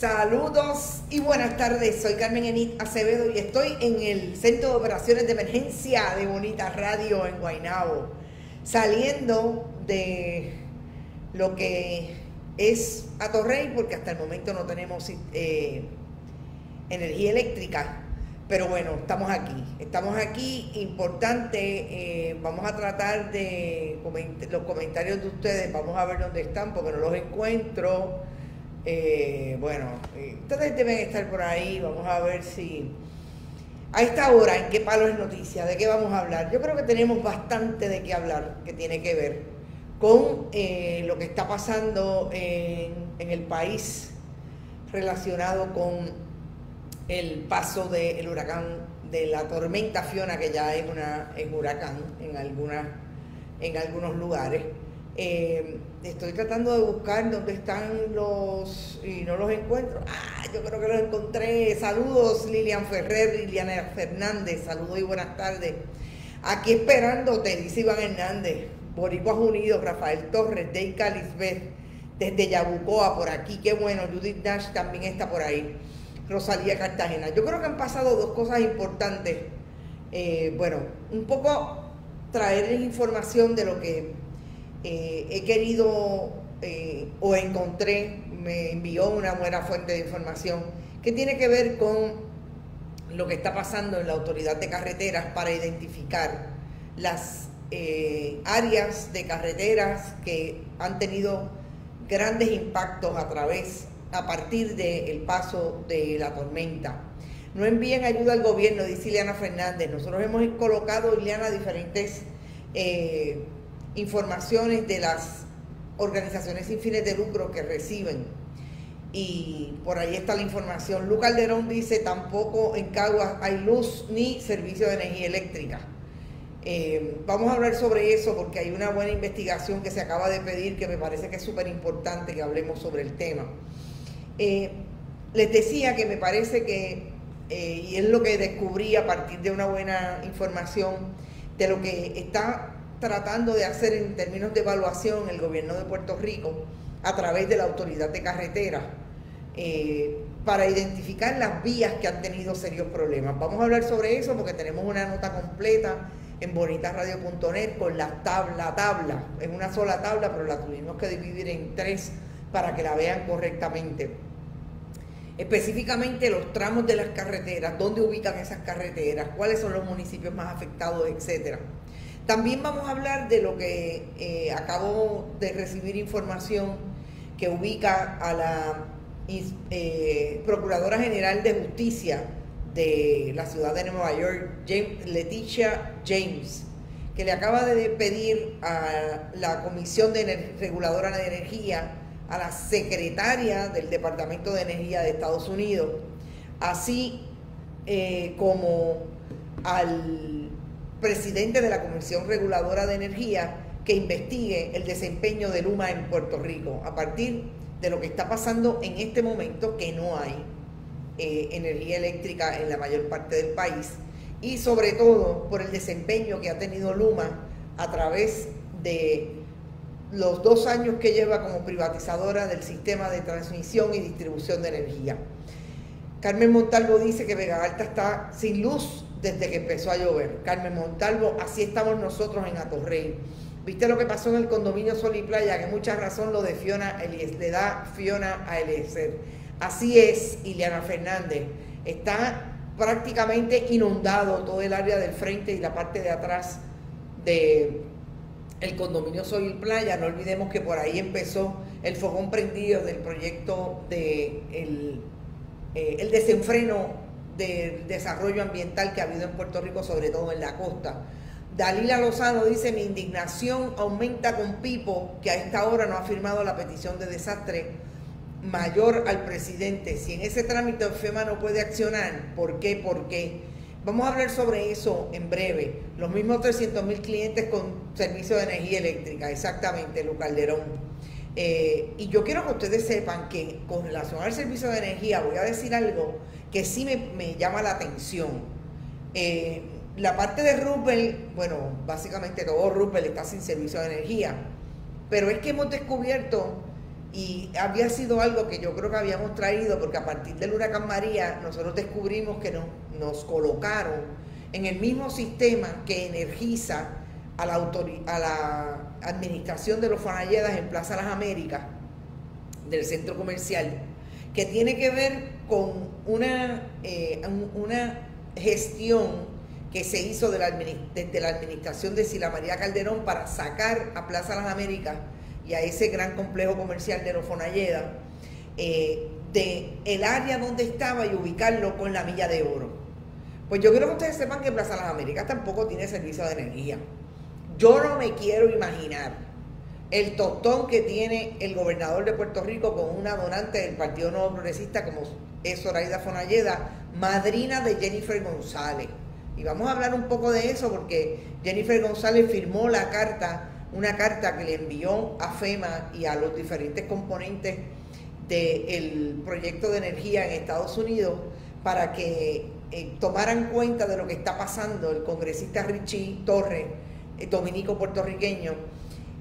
Saludos y buenas tardes, soy Carmen Enid Acevedo y estoy en el Centro de Operaciones de Emergencia de Bonita Radio en Guaynabo, saliendo de lo que es Atorrey, porque hasta el momento no tenemos energía eléctrica, pero bueno, estamos aquí, importante. Vamos a tratar de los comentarios de ustedes, vamos a ver dónde están porque no los encuentro. Ustedes deben estar por ahí. Vamos a ver si a esta hora, en qué palo es noticia, de qué vamos a hablar. Yo creo que tenemos bastante de qué hablar, que tiene que ver con lo que está pasando en el país relacionado con el paso del huracán, de la tormenta Fiona, que ya es huracán en algunos lugares. Estoy tratando de buscar dónde están y no los encuentro. Yo creo que los encontré. Saludos Liliana Fernández, saludos y buenas tardes. Aquí esperándote, dice Iván Hernández. Boricuas Unidos, Rafael Torres, Deika Lisbeth, desde Yabucoa, por aquí, qué bueno. Judith Nash también está por ahí. Rosalía Cartagena. Yo creo que han pasado dos cosas importantes. Un poco traerles información de lo que he querido o encontré. Me envió una buena fuente de información que tiene que ver con lo que está pasando en la Autoridad de Carreteras para identificar las áreas de carreteras que han tenido grandes impactos a partir del paso de la tormenta. No envíen ayuda al gobierno, dice Ileana Fernández. Nosotros hemos colocado, Ileana, diferentes informaciones de las organizaciones sin fines de lucro que reciben, y por ahí está la información. Lu Calderón dice: tampoco en Caguas hay luz ni servicio de energía eléctrica. Vamos a hablar sobre eso porque hay una buena investigación que se acaba de pedir, que me parece que es súper importante que hablemos sobre el tema. Les decía que me parece que, y es lo que descubrí a partir de una buena información de lo que está tratando de hacer en términos de evaluación el gobierno de Puerto Rico a través de la Autoridad de Carreteras, para identificar las vías que han tenido serios problemas. Vamos a hablar sobre eso porque tenemos una nota completa en bonitasradio.net con la tabla. Es una sola tabla, pero la tuvimos que dividir en tres para que la vean correctamente. Específicamente los tramos de las carreteras, dónde ubican esas carreteras, cuáles son los municipios más afectados, etcétera. También vamos a hablar de lo que acabo de recibir información que ubica a la Procuradora General de Justicia de la ciudad de Nueva York, Leticia James, que le acaba de pedir a la Comisión Reguladora de Energía, a la secretaria del Departamento de Energía de Estados Unidos, así como al presidente de la Comisión Reguladora de Energía, que investigue el desempeño de Luma en Puerto Rico a partir de lo que está pasando en este momento, que no hay energía eléctrica en la mayor parte del país, y sobre todo por el desempeño que ha tenido Luma a través de los 2 años que lleva como privatizadora del sistema de transmisión y distribución de energía. Carmen Montalvo dice que Vega Alta está sin luz desde que empezó a llover. Carmen Montalvo, así estamos nosotros en Atorrey. ¿Viste lo que pasó en el condominio Sol y Playa? Que mucha razón lo de Fiona le da Fiona a Eliezer. Así es, Ileana Fernández. Está prácticamente inundado todo el área del frente y la parte de atrás de el condominio Sol y Playa. No olvidemos que por ahí empezó el fogón prendido del proyecto de el desenfreno del desarrollo ambiental que ha habido en Puerto Rico, sobre todo en la costa. Dalila Lozano dice: mi indignación aumenta con Pipo, que a esta hora no ha firmado la petición de desastre mayor al presidente. Si en ese trámite FEMA no puede accionar, ¿por qué? ¿Por qué? Vamos a hablar sobre eso en breve. Los mismos 300,000 clientes con servicio de energía eléctrica, exactamente, Lu Calderón. Y yo quiero que ustedes sepan que con relación al servicio de energía voy a decir algo que sí me llama la atención. La parte de Rupert, bueno, básicamente todo Rupert está sin servicio de energía, pero es que hemos descubierto Y había sido algo que yo creo que habíamos traído, porque a partir del huracán María nosotros descubrimos que nos colocaron en el mismo sistema que energiza a la administración de los Fonalledas en Plaza Las Américas, del centro comercial, que tiene que ver con una gestión que se hizo desde la administración de Sila María Calderón para sacar a Plaza Las Américas y a ese gran complejo comercial de los Fonalledas de el área donde estaba y ubicarlo con la Milla de Oro. Pues yo quiero que ustedes sepan que Plaza Las Américas tampoco tiene servicio de energía. Yo no me quiero imaginar el tostón que tiene el gobernador de Puerto Rico con una donante del Partido Nuevo Progresista como es Zoraida Fonalleda, madrina de Jennifer González. Y vamos a hablar un poco de eso porque Jennifer González firmó una carta que le envió a FEMA y a los diferentes componentes del proyecto de energía en Estados Unidos para que tomaran cuenta de lo que está pasando el congresista Richie Torres, dominico puertorriqueño,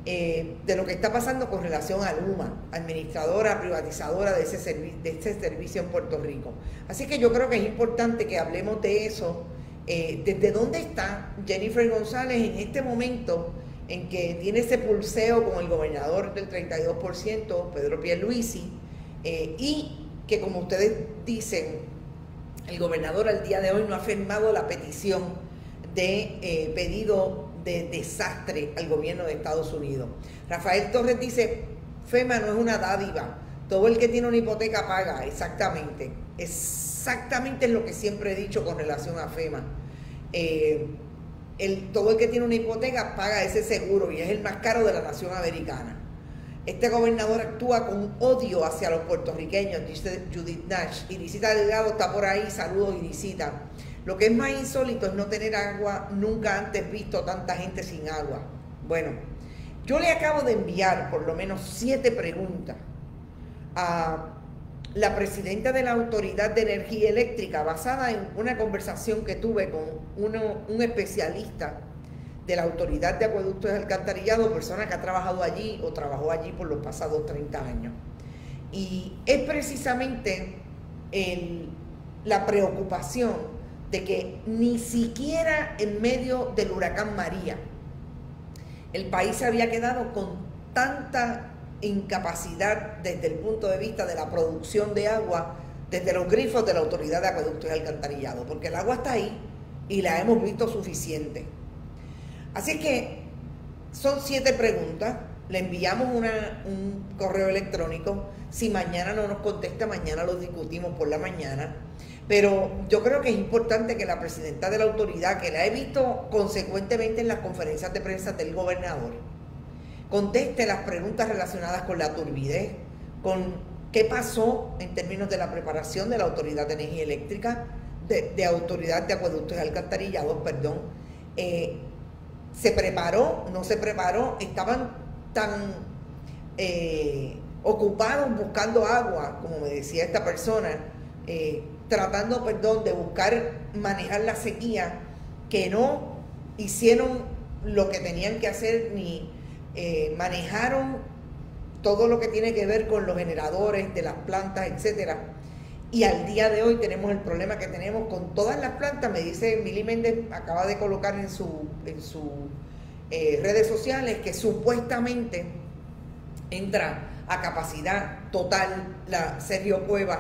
de lo que está pasando con relación a Luma, administradora, privatizadora de este servicio en Puerto Rico. Así que yo creo que es importante que hablemos de eso, desde dónde está Jennifer González en este momento en que tiene ese pulseo con el gobernador del 32%, Pedro Pierluisi, y que, como ustedes dicen, el gobernador al día de hoy no ha firmado la petición de pedido de desastre al gobierno de Estados Unidos. Rafael Torres dice, FEMA no es una dádiva, todo el que tiene una hipoteca paga. Exactamente es lo que siempre he dicho con relación a FEMA. Todo el que tiene una hipoteca paga ese seguro y es el más caro de la nación americana. Este gobernador actúa con odio hacia los puertorriqueños, dice Judith Nash. Irisita Delgado está por ahí, saludos Irisita. Lo que es más insólito es no tener agua, nunca antes visto tanta gente sin agua. Bueno, yo le acabo de enviar por lo menos 7 preguntas a la presidenta de la Autoridad de Energía Eléctrica, basada en una conversación que tuve con un especialista de la Autoridad de Acueductos y Alcantarillado, persona que ha trabajado allí o trabajó allí por los pasados 30 años. Y es precisamente la preocupación de que ni siquiera en medio del huracán María el país se había quedado con tanta incapacidad desde el punto de vista de la producción de agua desde los grifos de la Autoridad de Acueductos y Alcantarillado, porque el agua está ahí y la hemos visto suficiente. Así que son 7 preguntas, le enviamos un correo electrónico. Si mañana no nos contesta, mañana lo discutimos por la mañana. Pero yo creo que es importante que la presidenta de la autoridad, que la he visto consecuentemente en las conferencias de prensa del gobernador, conteste las preguntas relacionadas con la turbidez, con qué pasó en términos de la preparación de la Autoridad de Energía Eléctrica, de Autoridad de Acueductos y Alcantarillados, perdón. ¿Se preparó? ¿No se preparó? ¿Estaban tan ocupados buscando agua, como me decía esta persona, tratando, de buscar manejar la sequía, que no hicieron lo que tenían que hacer ni manejaron todo lo que tiene que ver con los generadores de las plantas, etcétera? Y al día de hoy tenemos el problema que tenemos con todas las plantas. Me dice Mili Méndez, acaba de colocar en sus redes sociales que supuestamente entra a capacidad total la Sergio Cuevas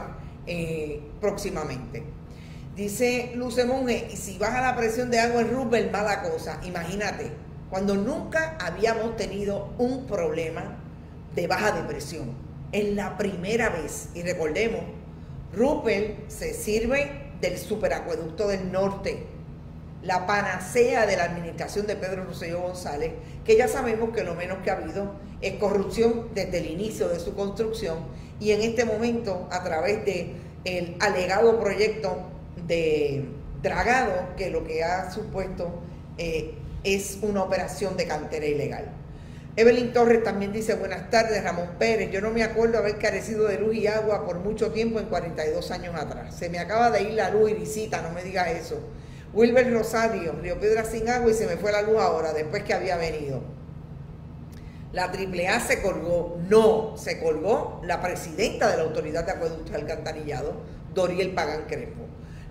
próximamente. Dice Luce Monge, y si baja la presión de agua en Rupert, mala cosa. Imagínate, cuando nunca habíamos tenido un problema de baja de presión, es la primera vez. Y recordemos, Rupert se sirve del superacueducto del norte, la panacea de la administración de Pedro Rosselló González, que ya sabemos que lo menos que ha habido es corrupción desde el inicio de su construcción, y en este momento a través del alegado proyecto de dragado, que lo que ha supuesto es una operación de cantera ilegal. Evelyn Torres también dice, buenas tardes, Ramón Pérez, yo no me acuerdo haber carecido de luz y agua por mucho tiempo en 42 años atrás. Se me acaba de ir la luz, Irisita, no me digas eso. Wilber Rosario, Río Piedra sin agua y se me fue la luz ahora, después que había venido. la AAA se colgó. No, se colgó la presidenta de la Autoridad de Acueductos y Alcantarillado, Doriel Pagán Crespo.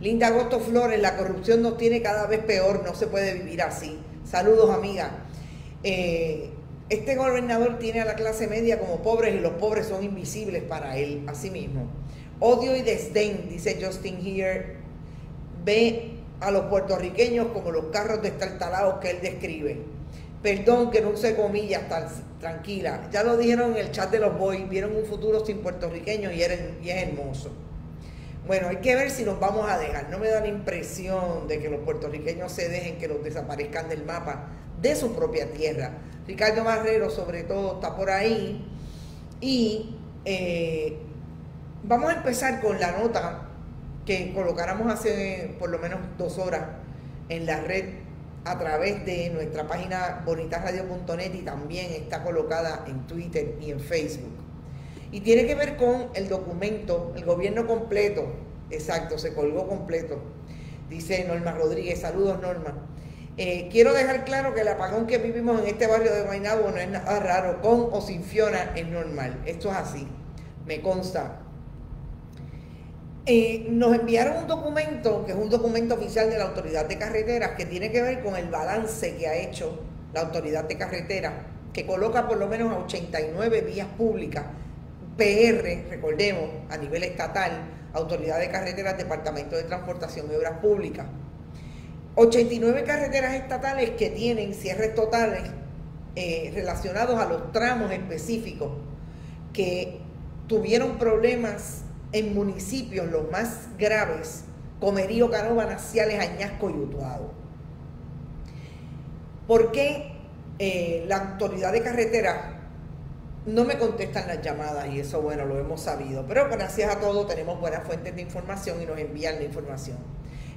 Linda Agosto Flores, la corrupción nos tiene cada vez peor, no se puede vivir así. Saludos, amiga. Este gobernador tiene a la clase media como pobres y los pobres son invisibles para él, así mismo. Odio y desdén, dice Justin Here, ve a los puertorriqueños como los carros destartalados que él describe. Perdón que no use comillas, tranquila. Ya lo dijeron en el chat de los boys, vieron un futuro sin puertorriqueños y es hermoso. Bueno, hay que ver si nos vamos a dejar. No me da la impresión de que los puertorriqueños se dejen que los desaparezcan del mapa de su propia tierra. Ricardo Marrero, sobre todo, está por ahí. Y vamos a empezar con la nota que colocáramos hace por lo menos 2 horas en la red a través de nuestra página bonitasradio.net y también está colocada en Twitter y en Facebook. Y tiene que ver con el documento, el gobierno completo. Exacto, se colgó completo. Dice Norma Rodríguez. Saludos, Norma. Quiero dejar claro que el apagón que vivimos en este barrio de Guaynabo no es nada raro. Con o sin Fiona es normal. Esto es así. Me consta. Nos enviaron un documento, que es un documento oficial de la Autoridad de Carreteras, que tiene que ver con el balance que ha hecho la Autoridad de Carreteras, que coloca por lo menos a 89 vías públicas, PR, recordemos, a nivel estatal, Autoridad de Carreteras, Departamento de Transportación y Obras Públicas. 89 carreteras estatales que tienen cierres totales relacionados a los tramos específicos que tuvieron problemas en municipios los más graves: Comerío, Canóvanas, Naciales, Añasco y Utuado. ¿Por qué la Autoridad de Carreteras no me contestan las llamadas? Y eso, bueno, lo hemos sabido, pero gracias a todo tenemos buenas fuentes de información y nos envían la información.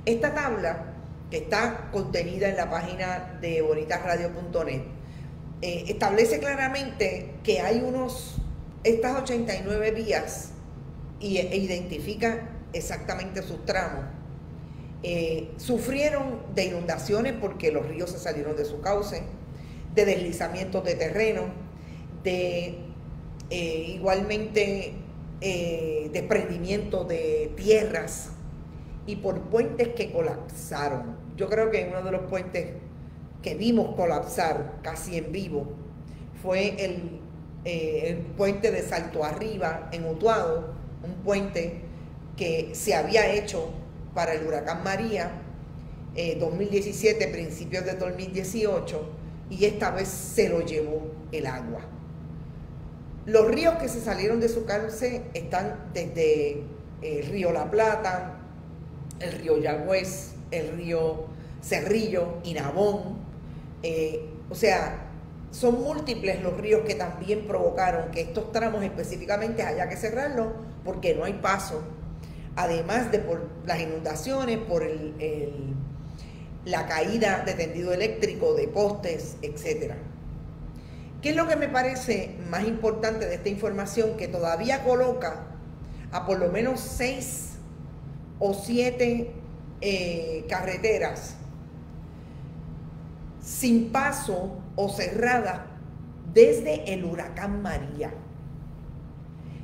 Esta tabla, que está contenida en la página de bonitasradio.net, establece claramente que hay estas 89 vías e identifica exactamente sus tramos. Sufrieron de inundaciones porque los ríos se salieron de su cauce, de deslizamientos de terreno, de igualmente desprendimiento de tierras y por puentes que colapsaron. Yo creo que uno de los puentes que vimos colapsar casi en vivo fue el puente de Salto Arriba en Utuado, un puente que se había hecho para el huracán María 2017, principios de 2018, y esta vez se lo llevó el agua. Los ríos que se salieron de su cauce están desde el río La Plata, el río Yagüez, el río Cerrillo, Inabón, o sea, son múltiples los ríos que también provocaron que estos tramos específicamente haya que cerrarlos porque no hay paso, además de por las inundaciones, por la caída de tendido eléctrico, de postes, etcétera. ¿Qué es lo que me parece más importante de esta información? Que todavía coloca a por lo menos 6 o 7 carreteras sin paso o cerradas desde el huracán María.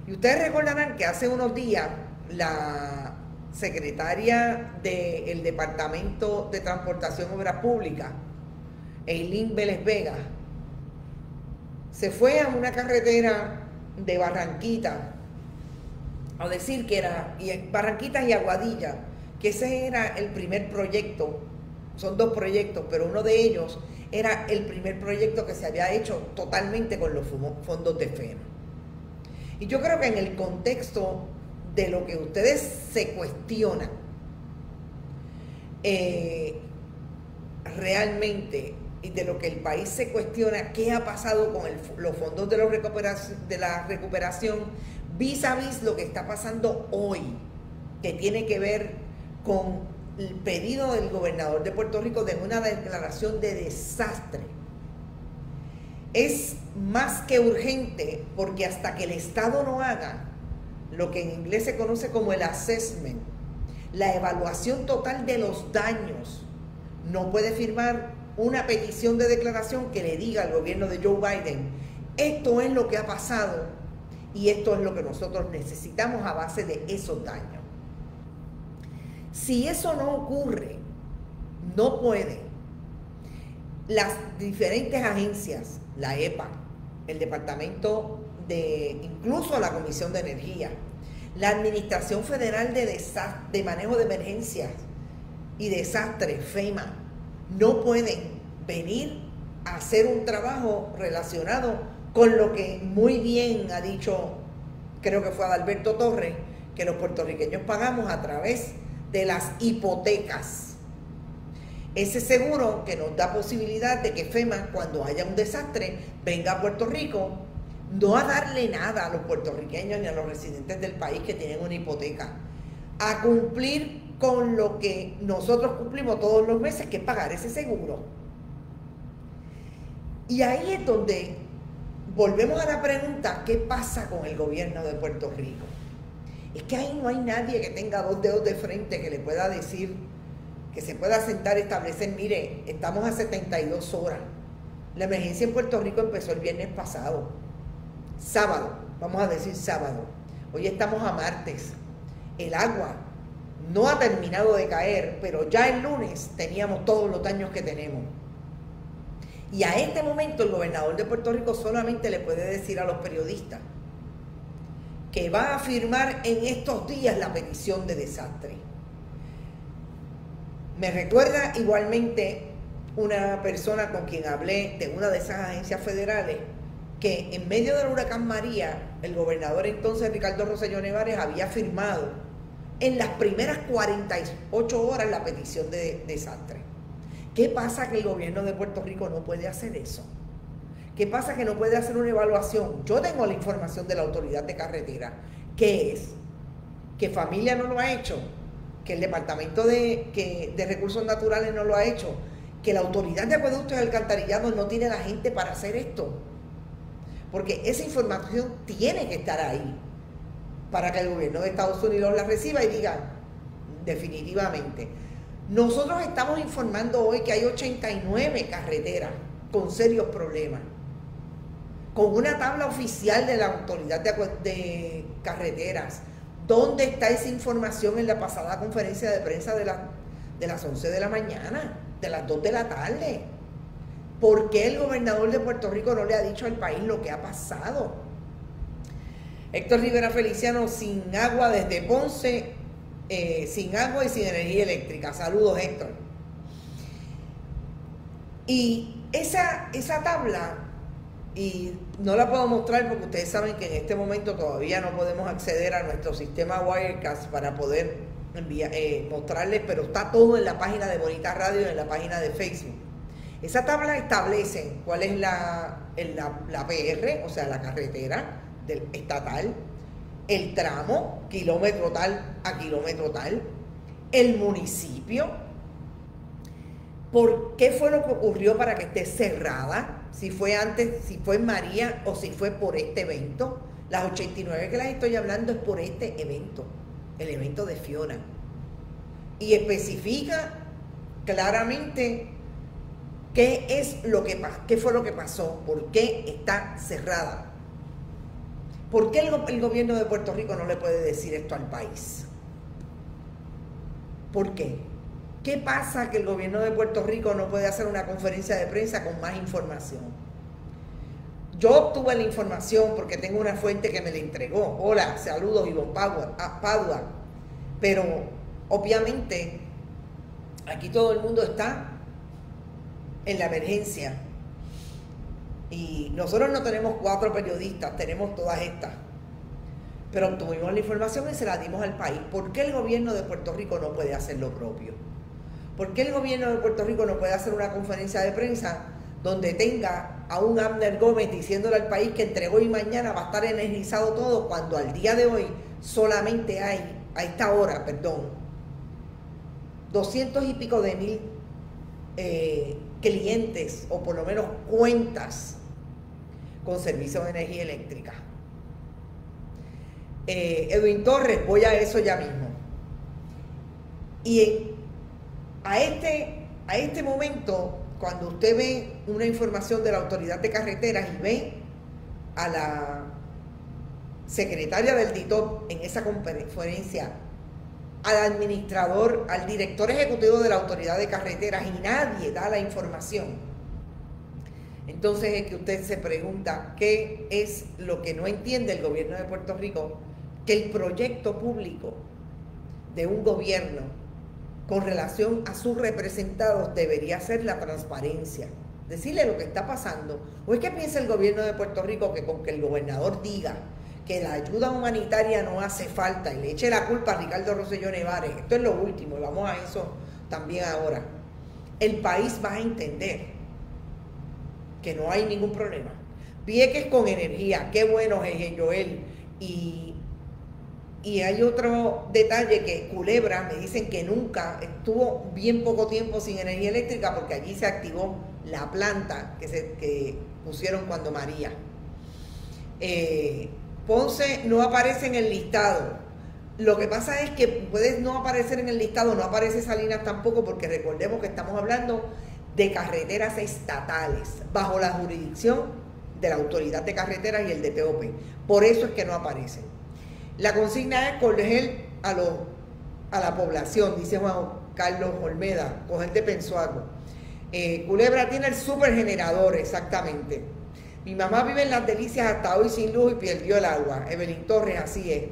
Y ustedes recordarán que hace unos días la secretaria del Departamento de Transportación y Obras Públicas, Eileen Vélez Vega, se fue a una carretera de Barranquita a decir que era Barranquitas y Aguadilla, que ese era el primer proyecto. Son 2 proyectos, pero uno de ellos era el primer proyecto que se había hecho totalmente con los fondos de FEMA. Y yo creo que en el contexto de lo que ustedes se cuestionan, realmente, y de lo que el país se cuestiona, qué ha pasado con los fondos de la recuperación vis a vis lo que está pasando hoy, que tiene que ver con el pedido del gobernador de Puerto Rico de una declaración de desastre. Es más que urgente, porque hasta que el Estado no haga lo que en inglés se conoce como el assessment, la evaluación total de los daños, no puede firmar una petición de declaración que le diga al gobierno de Joe Biden: esto es lo que ha pasado y esto es lo que nosotros necesitamos a base de esos daños. Si eso no ocurre, no pueden las diferentes agencias, la EPA, el Departamento de, incluso la Comisión de Energía, la Administración Federal de Manejo de Emergencias y Desastres, FEMA, no pueden venir a hacer un trabajo relacionado con lo que muy bien ha dicho, creo que fue Adalberto Torres, que los puertorriqueños pagamos a través de las hipotecas. Ese seguro que nos da posibilidad de que FEMA, cuando haya un desastre, venga a Puerto Rico, no a darle nada a los puertorriqueños ni a los residentes del país que tienen una hipoteca, a cumplir con lo que nosotros cumplimos todos los meses, que es pagar ese seguro. Y ahí es donde volvemos a la pregunta, ¿qué pasa con el gobierno de Puerto Rico? Es que ahí no hay nadie que tenga dos dedos de frente que le pueda decir, que se pueda sentar y establecer, mire, estamos a 72 horas. La emergencia en Puerto Rico empezó el viernes pasado, sábado, vamos a decir sábado. Hoy estamos a martes. El agua no ha terminado de caer, pero ya el lunes teníamos todos los daños que tenemos. Y a este momento el gobernador de Puerto Rico solamente le puede decir a los periodistas que va a firmar en estos días la petición de desastre. Me recuerda igualmente una persona con quien hablé de una de esas agencias federales, que en medio del huracán María, el gobernador entonces Ricardo Rosselló Nevares había firmado en las primeras 48 horas la petición de desastre. ¿Qué pasa que el gobierno de Puerto Rico no puede hacer eso? ¿Qué pasa que no puede hacer una evaluación? Yo tengo la información de la Autoridad de Carretera. ¿Qué es? ¿Que Familia no lo ha hecho? ¿Que el Departamento de Recursos Naturales no lo ha hecho? ¿Que la Autoridad de Acueductos y Alcantarillados no tiene la gente para hacer esto? Porque esa información tiene que estar ahí para que el gobierno de Estados Unidos la reciba y diga definitivamente. Nosotros estamos informando hoy que hay 89 carreteras con serios problemas, con una tabla oficial de la Autoridad de Carreteras. ¿Dónde está esa información en la pasada conferencia de prensa de las 11 de la mañana, de las 2 de la tarde? ¿Por qué el gobernador de Puerto Rico no le ha dicho al país lo que ha pasado? Héctor Rivera Feliciano, sin agua desde Ponce, sin agua y sin energía eléctrica. Saludos, Héctor. Y esa tabla, y no la puedo mostrar porque ustedes saben que en este momento todavía no podemos acceder a nuestro sistema Wirecast para poder mostrarles, pero está todo en la página de Bonita Radio y en la página de Facebook. Esa tabla establece cuál es la PR, o sea, la carretera estatal, el tramo, kilómetro tal a kilómetro tal, el municipio, por qué fue lo que ocurrió para que esté cerrada, si fue antes, si fue en María o si fue por este evento. Las 89 que las estoy hablando es por este evento, el evento de Fiona. Y especifica claramente qué fue lo que pasó, por qué está cerrada. ¿Por qué el gobierno de Puerto Rico no le puede decir esto al país? ¿Por qué? ¿Qué pasa que el gobierno de Puerto Rico no puede hacer una conferencia de prensa con más información? Yo obtuve la información porque tengo una fuente que me la entregó. Hola, saludos, Ivonne Padua. Pero obviamente aquí todo el mundo está en la emergencia. Y nosotros no tenemos 4 periodistas, tenemos todas estas. Pero obtuvimos la información y se la dimos al país. ¿Por qué el gobierno de Puerto Rico no puede hacer lo propio? ¿Por qué el gobierno de Puerto Rico no puede hacer una conferencia de prensa donde tenga a un Abner Gómez diciéndole al país que entre hoy y mañana va a estar energizado todo, cuando al día de hoy solamente hay, a esta hora, 200 y pico de mil clientes, o por lo menos cuentas con servicio de energía eléctrica? Edwin Torres, voy a eso ya mismo. Y a este momento, cuando usted ve una información de la Autoridad de Carreteras y ve a la secretaria del DITOP en esa conferencia, al administrador, al director ejecutivo de la Autoridad de Carreteras, y nadie da la información. Entonces es que usted se pregunta qué es lo que no entiende el gobierno de Puerto Rico, que el proyecto público de un gobierno con relación a sus representados debería ser la transparencia, decirle lo que está pasando. ¿O es que piensa el gobierno de Puerto Rico que con que el gobernador diga que la ayuda humanitaria no hace falta y le eche la culpa a Ricardo Rosselló Nevares, esto es lo último y vamos a eso también ahora, el país va a entender que no hay ningún problema? Vieques con energía, qué bueno es Joel. Y hay otro detalle, que Culebra, me dicen que nunca, estuvo bien poco tiempo sin energía eléctrica porque allí se activó la planta que pusieron cuando María. Ponce no aparece en el listado. Lo que pasa es que puede no aparecer en el listado, no aparece Salinas tampoco, porque recordemos que estamos hablando de carreteras estatales, bajo la jurisdicción de la Autoridad de Carreteras y el DTOP. Por eso es que no aparece. La consigna es coger a la población, dice Juan Carlos Olmeda, coger de Pensuaco. Culebra tiene el supergenerador, exactamente. Mi mamá vive en Las Delicias hasta hoy sin luz y perdió el agua. Evelyn Torres, así es.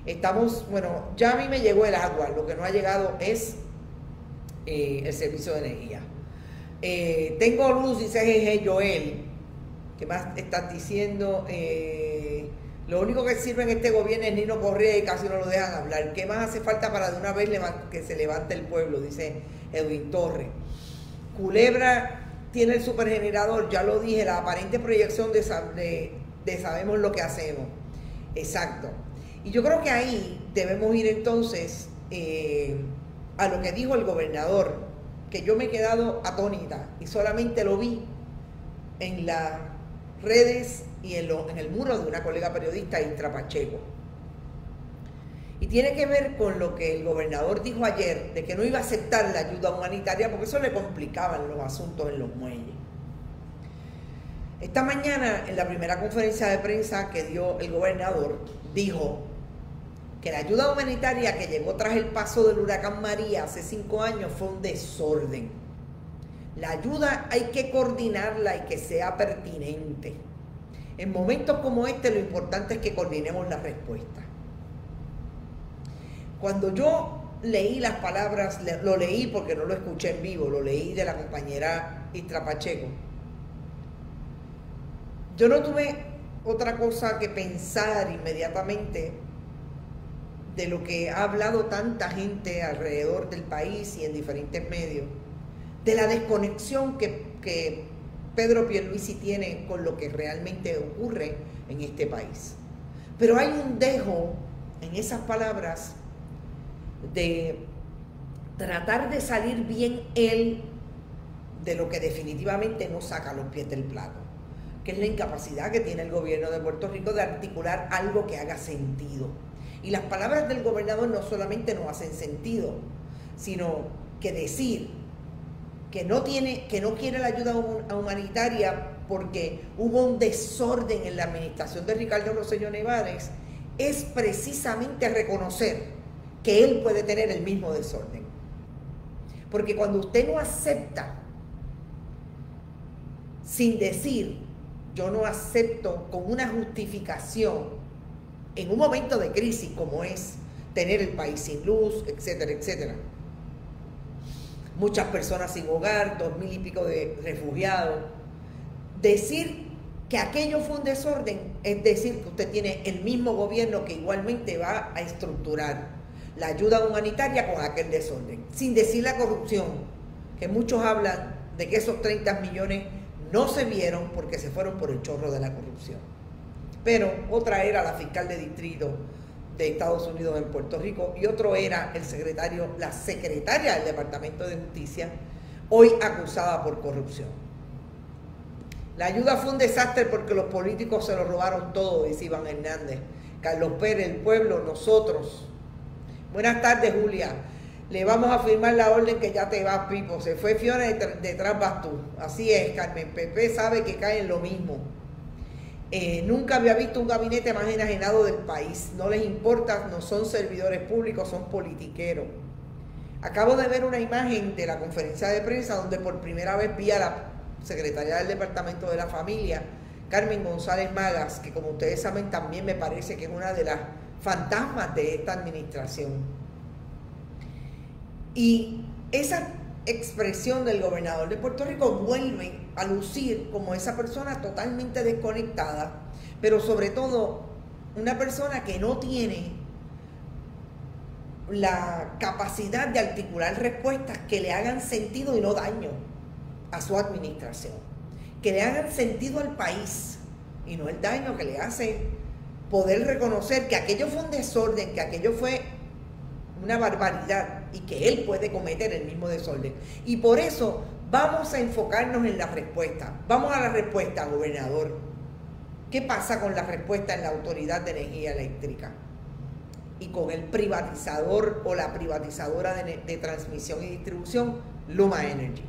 Estamos, bueno, ya a mí me llegó el agua, lo que no ha llegado es el servicio de energía. Tengo luz, dice Jeje Joel. ¿Qué más estás diciendo? Lo único que sirve en este gobierno es Nino Correa y casi no lo dejan hablar. ¿Qué más hace falta para de una vez que se levante el pueblo? Dice Edwin Torres. Culebra tiene el supergenerador, ya lo dije, la aparente proyección de sabemos lo que hacemos. Exacto. Y yo creo que ahí debemos ir entonces a lo que dijo el gobernador, que yo me he quedado atónita y solamente lo vi en las redes y en el muro de una colega periodista, Istra Pacheco. Y tiene que ver con lo que el gobernador dijo ayer, de que no iba a aceptar la ayuda humanitaria porque eso le complicaban los asuntos en los muelles. Esta mañana, en la primera conferencia de prensa que dio el gobernador, dijo que la ayuda humanitaria que llegó tras el paso del huracán María hace 5 años fue un desorden. La ayuda hay que coordinarla y que sea pertinente. En momentos como este, lo importante es que coordinemos la respuesta. Cuando yo leí las palabras, lo leí porque no lo escuché en vivo, lo leí de la compañera Istra Pacheco, yo no tuve otra cosa que pensar inmediatamente de lo que ha hablado tanta gente alrededor del país y en diferentes medios, de la desconexión que Pedro Pierluisi tiene con lo que realmente ocurre en este país. Pero hay un dejo en esas palabras de tratar de salir bien él de lo que definitivamente no saca los pies del plato, que es la incapacidad que tiene el gobierno de Puerto Rico de articular algo que haga sentido. Y las palabras del gobernador no solamente no hacen sentido, sino que decir que no quiere la ayuda humanitaria porque hubo un desorden en la administración de Ricardo Rosselló Nevares es precisamente reconocer que él puede tener el mismo desorden. Porque cuando usted no acepta, sin decir, yo no acepto con una justificación, en un momento de crisis como es tener el país sin luz, etcétera, etcétera. Muchas personas sin hogar, 2,000 y pico de refugiados. Decir que aquello fue un desorden es decir que usted tiene el mismo gobierno que igualmente va a estructurar la ayuda humanitaria con aquel desorden, sin decir la corrupción, que muchos hablan de que esos 30 millones no se vieron porque se fueron por el chorro de la corrupción. Pero otra era la fiscal de distrito de Estados Unidos en Puerto Rico y otro era la secretaria del Departamento de Justicia, hoy acusada por corrupción. La ayuda fue un desastre porque los políticos se lo robaron todo, dice Iván Hernández. Carlos Pérez, el pueblo, nosotros. Buenas tardes, Julia. Le vamos a firmar la orden que ya te vas, Pipo. Se fue Fiona, detrás vas tú. Así es, Carmen. Pepe sabe que cae en lo mismo. Nunca había visto un gabinete más enajenado del país. No les importa, no son servidores públicos, son politiqueros. Acabo de ver una imagen de la conferencia de prensa donde por primera vez vi a la secretaria del Departamento de la Familia, Carmen González Magas, que como ustedes saben también me parece que es una de las fantasmas de esta administración. Y esa expresión del gobernador de Puerto Rico vuelve a lucir como esa persona totalmente desconectada, pero sobre todo una persona que no tiene la capacidad de articular respuestas que le hagan sentido y no daño a su administración, que le hagan sentido al país y no el daño que le hace poder reconocer que aquello fue un desorden, que aquello fue una barbaridad y que él puede cometer el mismo desorden. Y por eso vamos a enfocarnos en la respuesta. Vamos a la respuesta, gobernador. ¿Qué pasa con la respuesta en la Autoridad de Energía Eléctrica y con el privatizador o la privatizadora de transmisión y distribución, Luma Energy?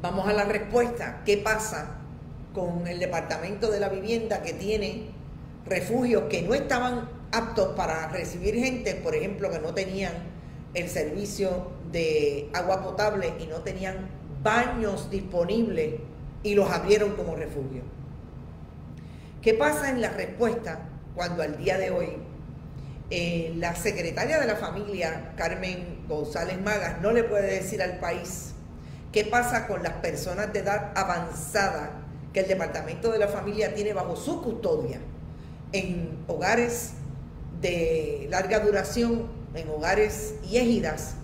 Vamos a la respuesta. ¿Qué pasa con el Departamento de la Vivienda, que tiene refugios que no estaban aptos para recibir gente, por ejemplo, que no tenían el servicio de agua potable y no tenían baños disponibles y los abrieron como refugio? ¿Qué pasa en la respuesta cuando al día de hoy la secretaria de la Familia, Carmen González Magas, no le puede decir al país qué pasa con las personas de edad avanzada que el Departamento de la Familia tiene bajo su custodia en hogares de larga duración, en hogares y égidas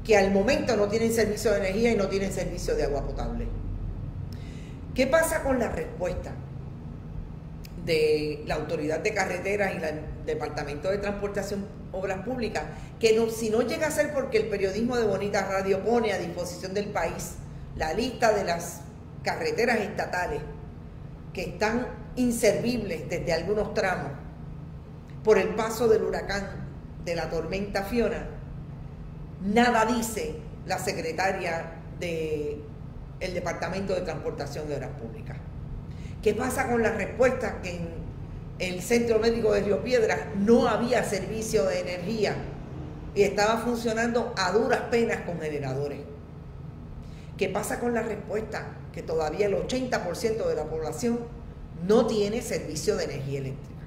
que al momento no tienen servicio de energía y no tienen servicio de agua potable? ¿Qué pasa con la respuesta de la Autoridad de Carreteras y el Departamento de Transportación Obras Públicas, que no, si no llega a ser porque el periodismo de Bonita Radio pone a disposición del país la lista de las carreteras estatales que están inservibles desde algunos tramos por el paso del huracán, de la tormenta Fiona? Nada dice la secretaria del Departamento de Transportación de Obras Públicas. ¿Qué pasa con la respuesta que en el Centro Médico de Río Piedras no había servicio de energía y estaba funcionando a duras penas con generadores? ¿Qué pasa con la respuesta que todavía el 80% de la población no tiene servicio de energía eléctrica?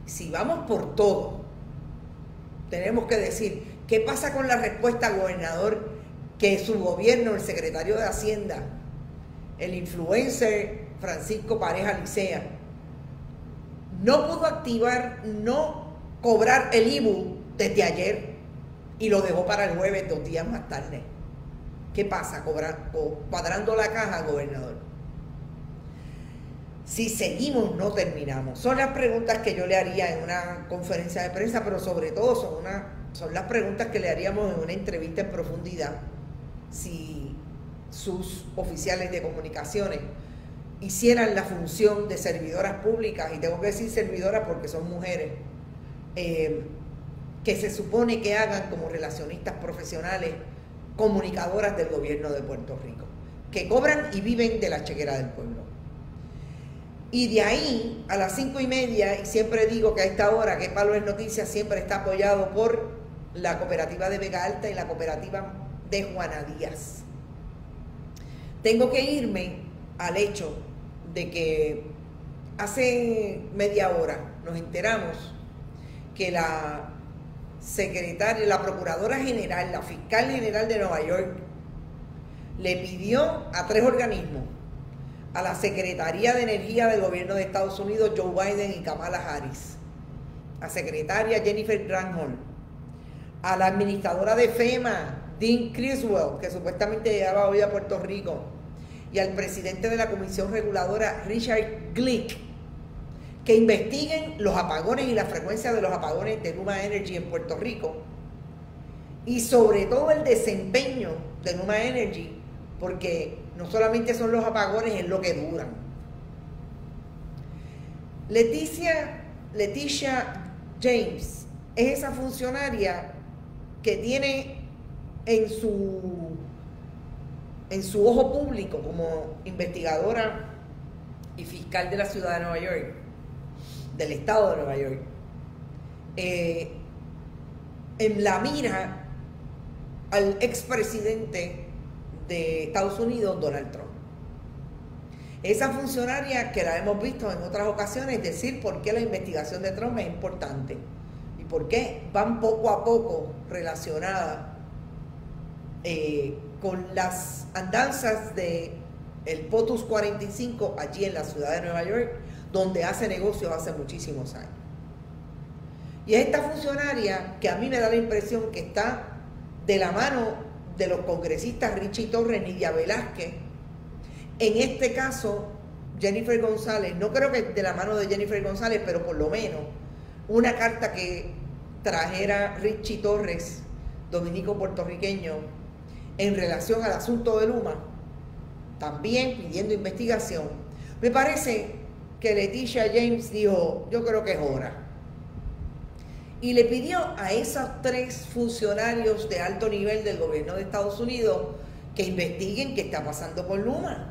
Si vamos por todo, tenemos que decir, ¿qué pasa con la respuesta, gobernador, que su gobierno, el secretario de Hacienda, el influencer Francisco Pareja Licea, no pudo activar, no cobrar el IBU desde ayer y lo dejó para el jueves, 2 días más tarde? ¿Qué pasa cuadrando la caja, gobernador? Si seguimos, no terminamos. Son las preguntas que yo le haría en una conferencia de prensa, pero sobre todo son las preguntas que le haríamos en una entrevista en profundidad si sus oficiales de comunicaciones hicieran la función de servidoras públicas, y tengo que decir servidoras porque son mujeres, que se supone que hagan como relacionistas profesionales, comunicadoras del gobierno de Puerto Rico, que cobran y viven de la chequera del pueblo. Y de ahí a las 5:30, y siempre digo que a esta hora que Palo es Noticias siempre está apoyado por la cooperativa de Vega Alta y la cooperativa de Juana Díaz. Tengo que irme al hecho de que hace media hora nos enteramos que la secretaria, la procuradora general, la fiscal general de Nueva York, le pidió a 3 organismos, a la Secretaría de Energía del Gobierno de Estados Unidos, Joe Biden y Kamala Harris, a secretaria Jennifer Granholm, a la administradora de FEMA, Dean Criswell, que supuestamente llegaba hoy a Puerto Rico, y al presidente de la Comisión Reguladora, Richard Glick, que investiguen los apagones y la frecuencia de los apagones de Luma Energy en Puerto Rico, y sobre todo el desempeño de Luma Energy, porque no solamente son los apagones, es lo que duran. Leticia James es esa funcionaria que tiene en su ojo público como investigadora y fiscal de la ciudad de Nueva York, del estado de Nueva York, en la mira al expresidente de Estados Unidos, Donald Trump. Esa funcionaria que la hemos visto en otras ocasiones decir por qué la investigación de Trump es importante y por qué van poco a poco relacionadas con las andanzas de el POTUS 45 allí en la ciudad de Nueva York, donde hace negocios hace muchísimos años. Y es esta funcionaria que a mí me da la impresión que está de la mano de los congresistas Richie Torres, Nidia Velázquez. En este caso, Jennifer González, no creo que de la mano de Jennifer González, pero por lo menos una carta que trajera Richie Torres, dominico puertorriqueño, en relación al asunto de Luma, también pidiendo investigación. Me parece que Leticia James dijo, yo creo que es hora. Y le pidió a esos 3 funcionarios de alto nivel del gobierno de Estados Unidos que investiguen qué está pasando con Luma.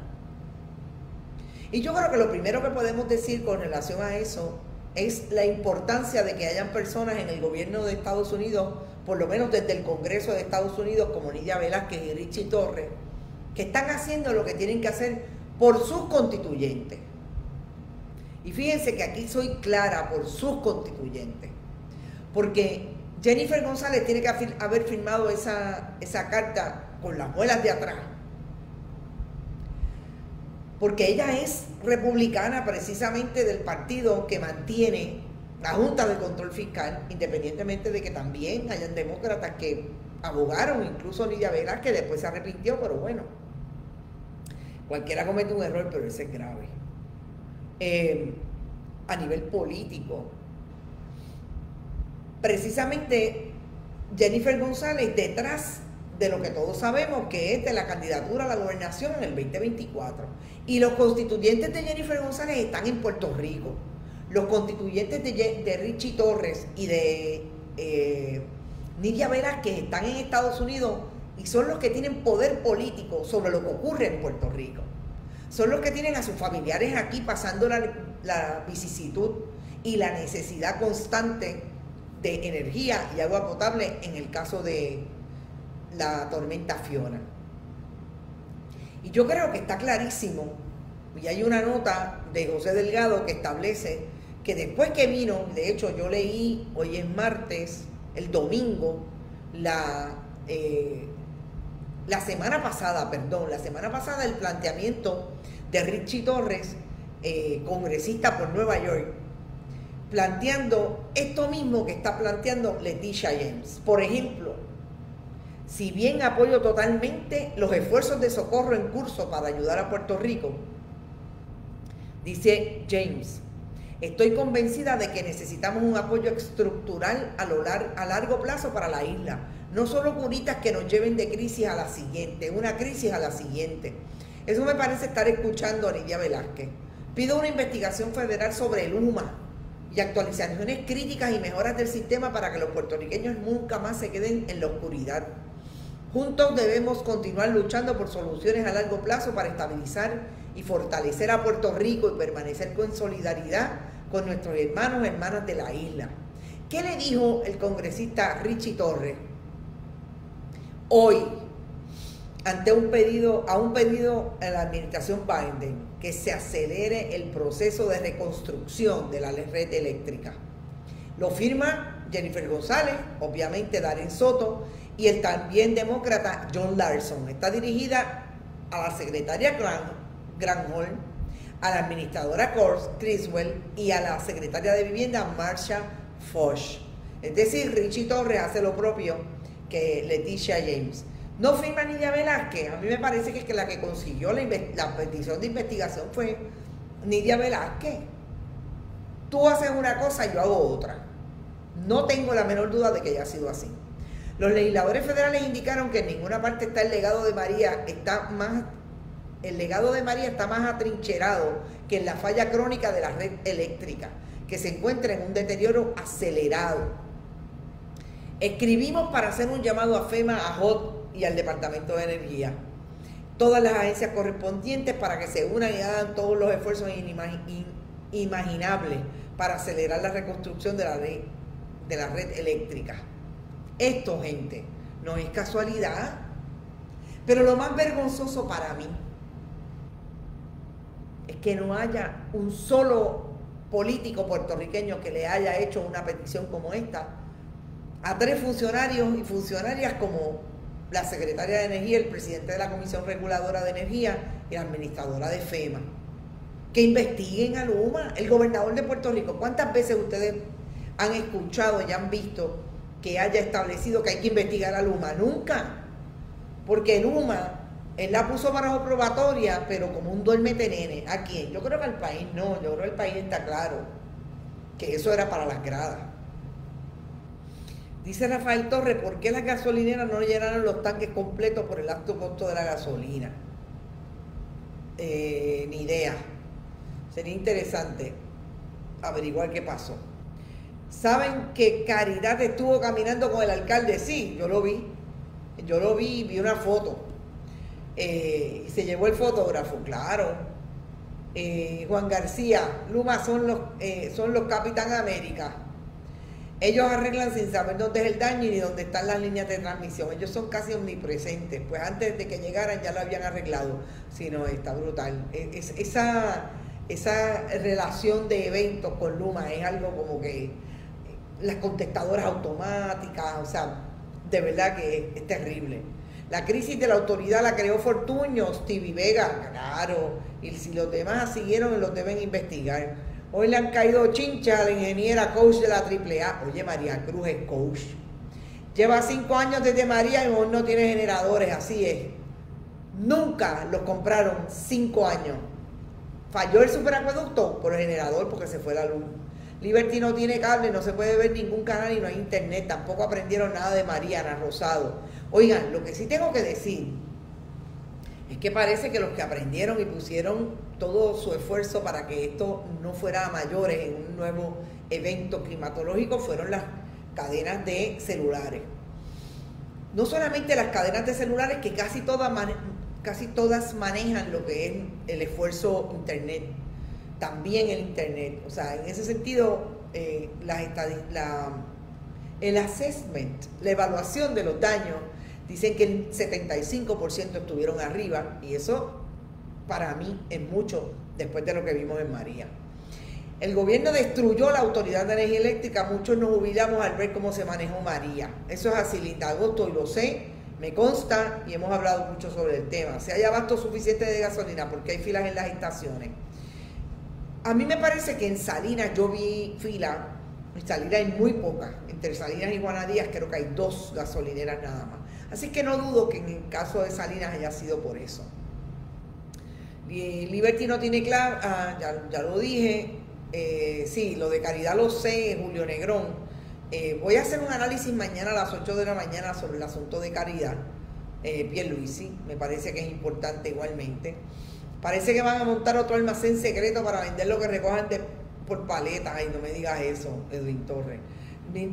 Y yo creo que lo primero que podemos decir con relación a eso es la importancia de que hayan personas en el gobierno de Estados Unidos, por lo menos desde el Congreso de Estados Unidos, como Nidia Velázquez y Richie Torres, que están haciendo lo que tienen que hacer por sus constituyentes. Y fíjense que aquí soy clara, por sus constituyentes. Porque Jennifer González tiene que haber firmado esa carta con las muelas de atrás. Porque ella es republicana precisamente del partido que mantiene la Junta de Control Fiscal, independientemente de que también hayan demócratas que abogaron, incluso Nidia Velázquez, que después se arrepintió, pero bueno, cualquiera comete un error, pero ese es grave. A nivel político, precisamente Jennifer González detrás de lo que todos sabemos que es de la candidatura a la gobernación en el 2024. Y los constituyentes de Jennifer González están en Puerto Rico. Los constituyentes de Richie Torres y de Nidia Velázquez están en Estados Unidos y son los que tienen poder político sobre lo que ocurre en Puerto Rico. Son los que tienen a sus familiares aquí pasando la vicisitud y la necesidad constante de energía y agua potable en el caso de la tormenta Fiona. Y yo creo que está clarísimo, y hay una nota de José Delgado que establece que después que vino, de hecho yo leí, hoy es martes, el domingo, la semana pasada el planteamiento de Richie Torres, congresista por Nueva York, planteando esto mismo que está planteando Leticia James. Por ejemplo, si bien apoyo totalmente los esfuerzos de socorro en curso para ayudar a Puerto Rico, dice James, estoy convencida de que necesitamos un apoyo estructural a largo plazo para la isla. No solo curitas que nos lleven de crisis a la siguiente, una crisis a la siguiente. Eso me parece estar escuchando a Nidia Velázquez. Pido una investigación federal sobre el Luma y actualizaciones críticas y mejoras del sistema para que los puertorriqueños nunca más se queden en la oscuridad. Juntos debemos continuar luchando por soluciones a largo plazo para estabilizar y fortalecer a Puerto Rico y permanecer con solidaridad con nuestros hermanos y hermanas de la isla. ¿Qué le dijo el congresista Richie Torres hoy ante un pedido a la administración Biden que se acelere el proceso de reconstrucción de la red eléctrica? Lo firma Jennifer González, obviamente Darren Soto, y el también demócrata John Larson. Está dirigida a la secretaria Granholm, a la administradora Criswell y a la secretaria de Vivienda Marsha Foch. Es decir, Richie Torres hace lo propio que Leticia James. No firma Nidia Velázquez. A mí me parece que la que consiguió la petición de investigación fue Nidia Velázquez. Tú haces una cosa y yo hago otra. No tengo la menor duda de que haya sido así. Los legisladores federales indicaron que en ninguna parte está el legado de María, el legado de María está más atrincherado que en la falla crónica de la red eléctrica, que se encuentra en un deterioro acelerado. Escribimos para hacer un llamado a FEMA, a HOT y al Departamento de Energía. todas las agencias correspondientes para que se unan y hagan todos los esfuerzos inimaginables para acelerar la reconstrucción de la red eléctrica. Esto, gente, no es casualidad. Pero lo más vergonzoso para mí es que no haya un solo político puertorriqueño que le haya hecho una petición como esta a 3 funcionarios y funcionarias como la secretaria de Energía, el presidente de la Comisión Reguladora de Energía y la administradora de FEMA. Que investiguen a Luma, el gobernador de Puerto Rico. ¿Cuántas veces ustedes han escuchado y han visto que haya establecido que hay que investigar a Luma? Nunca. Porque Luma, él la puso bajo probatoria, pero como un duérmete nene. ¿A quién? Yo creo que al país no, yo creo que el país está claro que eso era para las gradas. Dice Rafael Torres, ¿por qué las gasolineras no llenaron los tanques completos por el alto costo de la gasolina? Ni idea. Sería interesante averiguar qué pasó. ¿Saben que Caridad estuvo caminando con el alcalde? Sí, yo lo vi. Yo lo vi una foto. Y se llevó el fotógrafo, claro. Juan García, Luma son los Capitán América. Ellos arreglan sin saber dónde es el daño ni dónde están las líneas de transmisión. Ellos son casi omnipresentes. Pues antes de que llegaran ya lo habían arreglado. Si no, está brutal. Esa relación de eventos con Luma es algo como que las contestadoras automáticas, o sea, de verdad que es terrible. La crisis de la autoridad la creó Fortuño, Stevie Vega, claro, y si los demás siguieron los deben investigar. Hoy le han caído chincha a la ingeniera coach de la AAA. Oye, María Cruz es coach. Lleva 5 años desde María y aún no tiene generadores, así es. Nunca los compraron 5 años. Falló el superacueducto por el generador porque se fue la luz. Liberty no tiene cable, no se puede ver ningún canal y no hay internet. Tampoco aprendieron nada de Mariana Rosado. Oigan, lo que sí tengo que decir es que parece que los que aprendieron y pusieron todo su esfuerzo para que esto no fuera a mayores en un nuevo evento climatológico fueron las cadenas de celulares. No solamente las cadenas de celulares, que casi todas manejan lo que es el esfuerzo internet, también el internet. O sea, en ese sentido, el assessment, la evaluación de los daños, dicen que el 75% estuvieron arriba, y eso para mí es mucho después de lo que vimos en María. El gobierno destruyó la Autoridad de Energía Eléctrica, muchos nos jubilamos al ver cómo se manejó María. Eso es así, Linda Agosto, y lo sé, me consta, y hemos hablado mucho sobre el tema. Si hay abasto suficiente de gasolina, porque hay filas en las estaciones. A mí me parece que en Salinas yo vi fila, en Salinas hay muy pocas, entre Salinas y Juana Díaz creo que hay 2 gasolineras nada más. Así que no dudo que en el caso de Salinas haya sido por eso. Liberty no tiene claro, ya lo dije, sí, lo de Caridad lo sé, Julio Negrón. Voy a hacer un análisis mañana a las 8 de la mañana sobre el asunto de Caridad, Pierluisi, me parece que es importante igualmente. Parece que van a montar otro almacén secreto para vender lo que recojan por paletas. Ay, no me digas eso, Edwin Torres.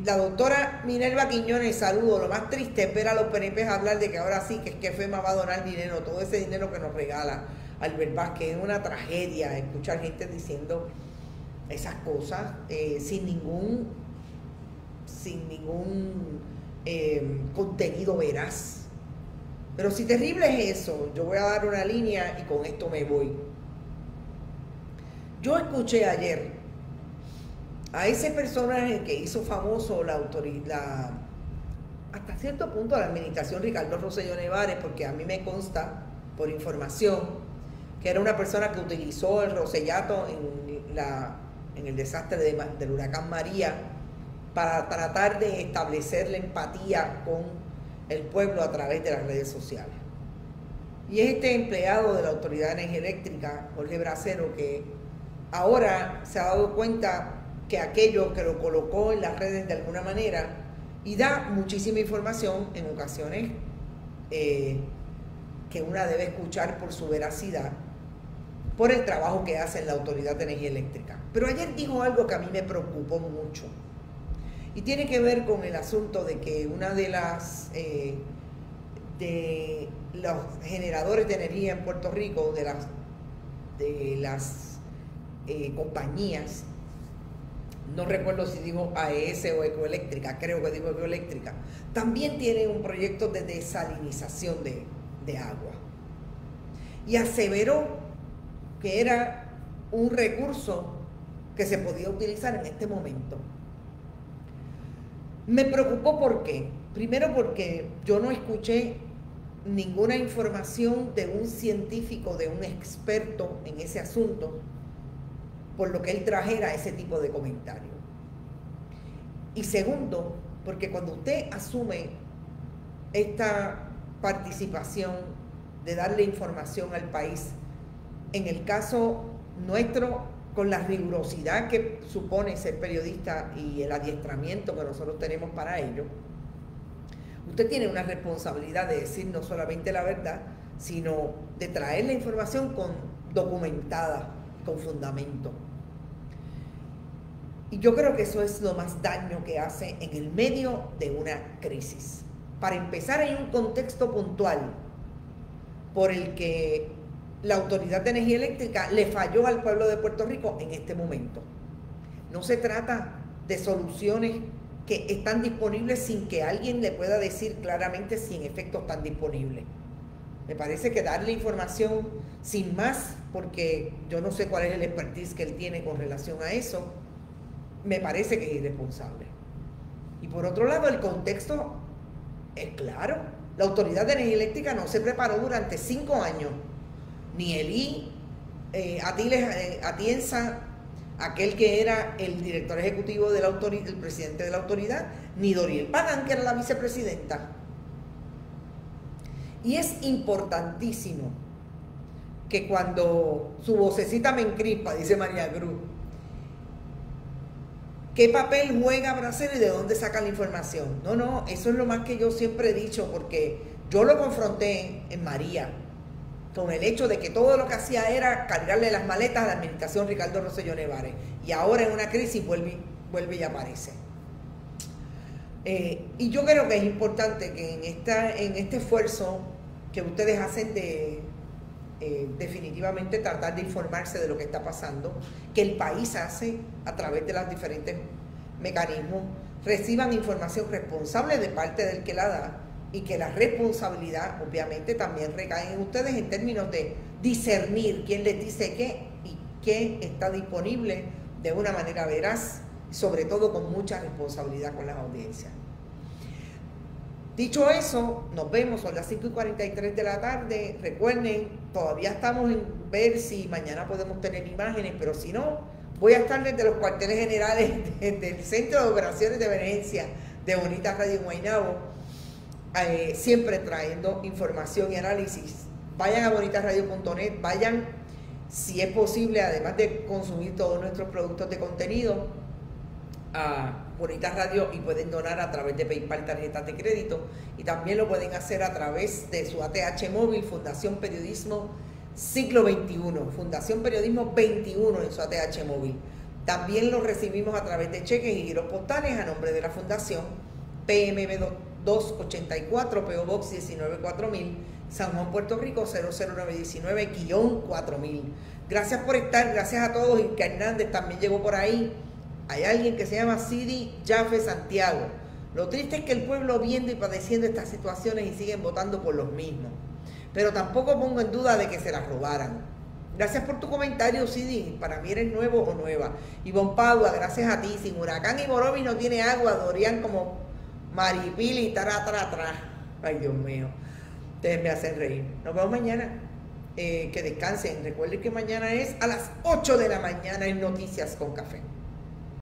La doctora Minerva Quiñones, saludo. Lo más triste es ver a los PNP hablar de que ahora sí, que es que FEMA va a donar dinero, todo ese dinero que nos regala Albert Vázquez. Es una tragedia escuchar gente diciendo esas cosas sin ningún contenido veraz. Pero si terrible es eso, yo voy a dar una línea y con esto me voy. Yo escuché ayer a ese personaje que hizo famoso hasta cierto punto la administración Ricardo Rosselló Nevares, porque a mí me consta por información que era una persona que utilizó el Rosellato en el desastre del huracán María para tratar de establecer la empatía con el pueblo a través de las redes sociales. Y es este empleado de la Autoridad de Energía Eléctrica, Jorge Bracero, que ahora se ha dado cuenta que aquello que lo colocó en las redes de alguna manera y da muchísima información en ocasiones que una debe escuchar por su veracidad, por el trabajo que hace en la Autoridad de Energía Eléctrica. Pero ayer dijo algo que a mí me preocupó mucho y tiene que ver con el asunto de que una de las de los generadores de energía en Puerto Rico, de las compañías, no recuerdo si digo AES o Ecoeléctrica, creo que digo Ecoeléctrica, también tiene un proyecto de desalinización de agua. Y aseveró que era un recurso que se podía utilizar en este momento. Me preocupó ¿por qué? Primero porque yo no escuché ninguna información de un científico, de un experto en ese asunto, por lo que él trajera ese tipo de comentario. Y segundo, porque cuando usted asume esta participación de darle información al país, en el caso nuestro, con la rigurosidad que supone ser periodista y el adiestramiento que nosotros tenemos para ello, usted tiene una responsabilidad de decir no solamente la verdad, sino de traer la información documentada, con fundamento. Y yo creo que eso es lo más daño que hace en el medio de una crisis. Para empezar, hay un contexto puntual por el que la Autoridad de Energía Eléctrica le falló al pueblo de Puerto Rico en este momento. No se trata de soluciones que están disponibles sin que alguien le pueda decir claramente si en efecto están disponibles. Me parece que darle información sin más, porque yo no sé cuál es el expertise que él tiene con relación a eso, me parece que es irresponsable. Y por otro lado, el contexto es claro. La Autoridad de Energía Eléctrica no se preparó durante 5 años. Ni Elí Atienza, aquel que era el director ejecutivo de la autoridad, el presidente de la autoridad, ni Doriel Pagán, que era la vicepresidenta. Y es importantísimo que cuando su vocecita me encrispa, dice María Cruz, ¿qué papel juega Brasil y de dónde saca la información? No, eso es lo más que yo siempre he dicho, porque yo lo confronté en María, con el hecho de que todo lo que hacía era cargarle las maletas a la administración Ricardo Rosselló Nevares, y ahora en una crisis vuelve y aparece. Y yo creo que es importante que en este esfuerzo que ustedes hacen de definitivamente tratar de informarse de lo que está pasando, que el país hace a través de los diferentes mecanismos, reciban información responsable de parte del que la da, y que la responsabilidad obviamente también recae en ustedes en términos de discernir quién les dice qué y qué está disponible de una manera veraz, sobre todo con mucha responsabilidad con las audiencias. Dicho eso, nos vemos, son las 5:43 de la tarde. Recuerden, todavía estamos en ver si mañana podemos tener imágenes, pero si no, voy a estar desde los cuarteles generales del Centro de Operaciones de Emergencia de Bonita Radio en Guaynabo, siempre trayendo información y análisis. Vayan a bonitasradio.net, vayan, si es posible, además de consumir todos nuestros productos de contenido, a Bonitas Radio, y pueden donar a través de PayPal, tarjetas de crédito, y también lo pueden hacer a través de su ATH móvil, Fundación Periodismo Siglo XXI, Fundación Periodismo 21 en su ATH móvil. También lo recibimos a través de cheques y giros postales a nombre de la Fundación, PMB 284, PO Box 194000, San Juan, Puerto Rico 00919-4000. Gracias por estar, gracias a todos. Inca Hernández también llegó por ahí. Hay alguien que se llama Sidi Jaffe Santiago. Lo triste es que el pueblo viendo y padeciendo estas situaciones y siguen votando por los mismos. Pero tampoco pongo en duda de que se las robaran. Gracias por tu comentario, Sidi. Para mí eres nuevo o nueva. Ivonne Padua, gracias a ti. Sin huracán y Morovis no tiene agua. Dorian como Maripili, tra. Ay, Dios mío. Ustedes me hacen reír. Nos vemos mañana. Que descansen. Recuerden que mañana es a las 8 de la mañana en Noticias con Café.